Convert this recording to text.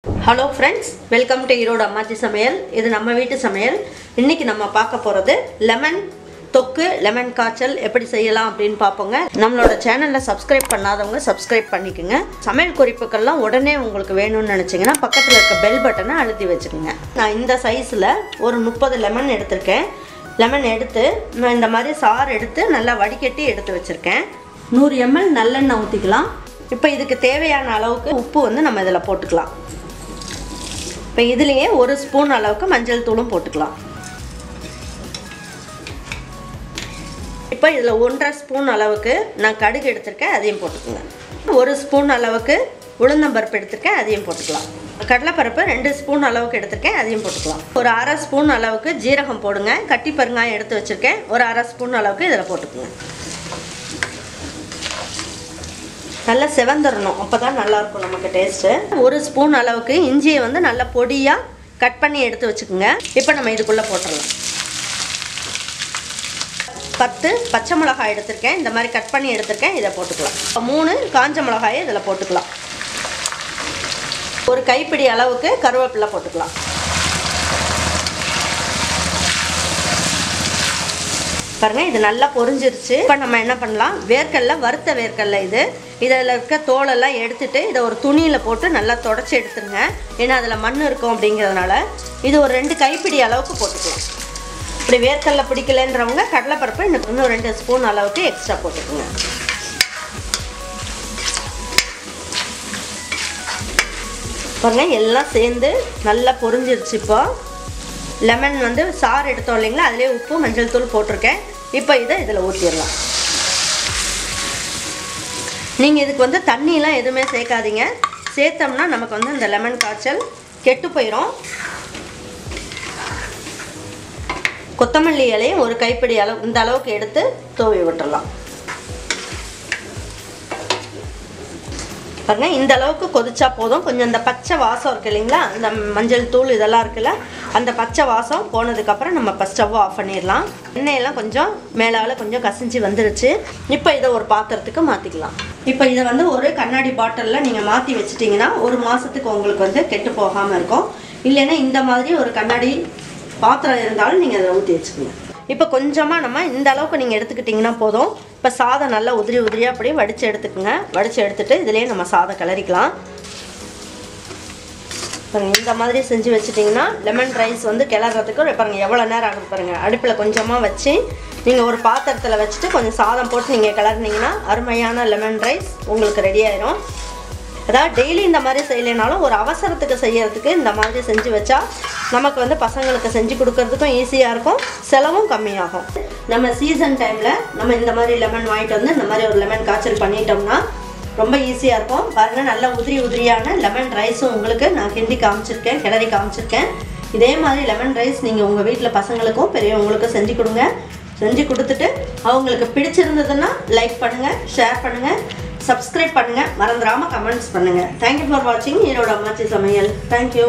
Hello friends, welcome to erodeammachisamayal. This is நம்ம வீட்டு சமையல். இன்னைக்கு நம்ம பார்க்க போறது லெமன் தொக்கு லெமன் காய்ச்சல் எப்படி செய்யலாம் அப்படினு பாப்போங்க. நம்மளோட சேனலை சப்ஸ்கிரைப் பண்ணாதவங்க சப்ஸ்கிரைப் பண்ணிக்கங்க. சமையல் குறிப்புகள்லாம் உடனே உங்களுக்கு வேணும்னு நினைச்சீங்கன்னா பக்கத்துல இருக்க பெல் பட்டனை அழுத்தி வெச்சுக்கங்க. நான் இந்த சைஸ்ல ஒரு 30 லெமன் எடுத்துர்க்கேன். லெமன் எடுத்து நான் இந்த மாதிரி சாறு எடுத்து நல்லா வடிகட்டி எடுத்து வச்சிருக்கேன். 100 ml நல்லெண்ணெய் ஊத்திக்கலாம். இப்போ இதுக்கு தேவையான அளவுக்கு உப்பு வந்து நம்ம இதல போட்டுக்கலாம். இப்போ இதுலயே 1 ஸ்பூன் அளவுக்கு மஞ்சள் தூளும் போட்டுக்கலாம். இப்போ இதுல 1.5 ஸ்பூன் அளவுக்கு நான் கடுகு எடுத்துர்க்கேன், அதையும் போட்டுக்கங்க. 1 ஸ்பூன் அளவுக்கு உளுந்தம் பருப்பு எடுத்துர்க்கேன், அதையும் போட்டுக்கலாம். கடலை பருப்பு 2 ஸ்பூன் அளவுக்கு எடுத்துர்க்கேன், அதையும் போட்டுக்கலாம். ஒரு 1/2 ஸ்பூன் அளவுக்கு ஜீரகம் போடுங்க. கட்டி பெருங்காயம் எடுத்து வச்சிருக்கேன், ஒரு 1/2 ஸ்பூன் அளவுக்கு இதல போட்டுக்கங்க. நல்லா செவந்தறணும், அப்பதான் நல்லா இருக்கும் நமக்கு டேஸ்ட். 1 ஸ்பூன் அளவுக்கு இஞ்சியை வந்து நல்லா பொடியா கட் பண்ணி எடுத்து வச்சுக்கோங்க. இப்போ நம்ம இதுக்குள்ள போட்டுறலாம். 10 பச்சை மிளகாய் எடுத்துர்க்கேன், இந்த மாதிரி கட் பண்ணி எடுத்துர்க்கேன், இதை போட்டுக்கலாம். 3 காஞ்ச மிளகாயை இதில் போட்டுக்கலாம். ஒரு கைப்பிடி அளவுக்கு கருவேப்பிலை போட்டுக்கலாம். பாருங்க, இது நல்லா பொரிஞ்சிருச்சு. இப்போ நம்ம என்ன பண்ணலாம், வேர்க்கடலை வறுத்த வேர்க்கடலை இதில் இருக்க தோலெல்லாம் எடுத்துட்டு இதை ஒரு துணியில் போட்டு நல்லா தொடச்சி எடுத்துருங்க. ஏன்னா அதில் மண் இருக்கும் அப்படிங்கிறதுனால இது ஒரு 2 கைப்பிடி அளவுக்கு போட்டுக்கலாம். இப்படி வேர்க்கடலை பிடிக்கலன்றவங்க கடலைப்பருப்பு இன்னும் 2 ஸ்பூன் அளவுக்கு எக்ஸ்ட்ரா போட்டுக்கோங்க. பாருங்க, எல்லாம் சேர்ந்து நல்லா பொரிஞ்சிருச்சு. இப்போ லெமன் வந்து சாறு எடுத்தோம் இல்லைங்களா, அதிலே உப்பு மஞ்சள் தூள் போட்டிருக்கேன். இப்போ இதை இதில் ஊற்றிடலாம். நீங்கள் இதுக்கு வந்து தண்ணியெலாம் எதுவுமே சேர்க்காதீங்க. சேர்த்தோம்னா நமக்கு வந்து இந்த லெமன் காய்ச்சல் கெட்டு போயிடும். கொத்தமல்லி இலையும் ஒரு கைப்பிடி அளவு இந்த அளவுக்கு எடுத்து தூவி விட்டுறலாம். பாருங்க, இந்த அளவுக்கு கொதிச்சா போதும். கொஞ்சம் இந்த பச்சை வாசம் இருக்கு இல்லைங்களா, இந்த மஞ்சள் தூள் இதெல்லாம் இருக்குல்ல, அந்த பச்சை வாசம் போனதுக்கப்புறம் நம்ம இப்போ ஸ்டவ் ஆஃப் பண்ணிடலாம். எண்ணெயெல்லாம் கொஞ்சம் மேலால கொஞ்சம் கசிஞ்சு வந்துருச்சு. இப்போ இதை ஒரு பாத்திரத்துக்கு மாற்றிக்கலாம். இப்போ இதை வந்து ஒரு கண்ணாடி பாட்டிலில் நீங்கள் மாற்றி வச்சிட்டிங்கன்னா 1 மாதத்துக்கு உங்களுக்கு வந்து கெட்டு போகாமல் இருக்கும். இல்லைன்னா இந்த மாதிரி ஒரு கண்ணாடி பாத்திரம் இருந்தாலும் நீங்கள் அதை ஊற்றி வச்சுக்கோங்க. இப்போ கொஞ்சமாக நம்ம இந்த அளவுக்கு நீங்கள் எடுத்துக்கிட்டிங்கன்னா போதும். இப்போ சாதம் நல்லா உதிரி உதிரியாக அப்படியே வடித்து எடுத்துக்கோங்க. வடித்து எடுத்துகிட்டு இதிலே நம்ம சாதம் கிளறிக்கலாம். பாருங்கள், இந்த மாதிரி செஞ்சு வச்சுட்டிங்கன்னா லெமன் ரைஸ் வந்து கிளறதுக்கு பாருங்கள் எவ்வளோ நேரம் ஆகுது பாருங்கள். அடுப்பில் கொஞ்சமாக வச்சு நீங்கள் ஒரு பாத்திரத்தில் வச்சுட்டு கொஞ்சம் சாதம் போட்டு நீங்கள் கிளறினீங்கன்னா அருமையான லெமன் ரைஸ் உங்களுக்கு ரெடி ஆயிடும். அதாவது டெய்லி இந்த மாதிரி செய்யலைனாலும் ஒரு அவசரத்துக்கு செய்யறதுக்கு இந்த மாதிரி செஞ்சு வச்சா நமக்கு வந்து பசங்களுக்கு செஞ்சு கொடுக்கறதுக்கும் ஈஸியாக இருக்கும், செலவும் கம்மியாகும். நம்ம சீசன் டைமில் நம்ம இந்த மாதிரி லெமன் வாங்கிட்டு வந்து இந்த மாதிரி ஒரு லெமன் காய்ச்சல் பண்ணிட்டோம்னா ரொம்ப ஈஸியாக இருக்கும். பாருங்கள், நல்ல உதிரி உதிரியான லெமன் ரைஸும் உங்களுக்கு நான் கிண்டி காமிச்சிருக்கேன், கிளறி காமிச்சிருக்கேன். இதே மாதிரி லெமன் ரைஸ் நீங்கள் உங்கள் வீட்டில் பசங்களுக்கும் பெரியவங்களுக்கும் செஞ்சு கொடுங்க. செஞ்சு கொடுத்துட்டு அவங்களுக்கு பிடிச்சிருந்ததுன்னா லைக் பண்ணுங்கள், ஷேர் பண்ணுங்கள், சப்ஸ்கிரைப் பண்ணுங்கள், மறந்துடாமல் கமெண்ட்ஸ் பண்ணுங்கள். தேங்க்யூ ஃபார் வாட்சிங் ஈரோடு அம்மாச்சி சமையல். தேங்க்யூ.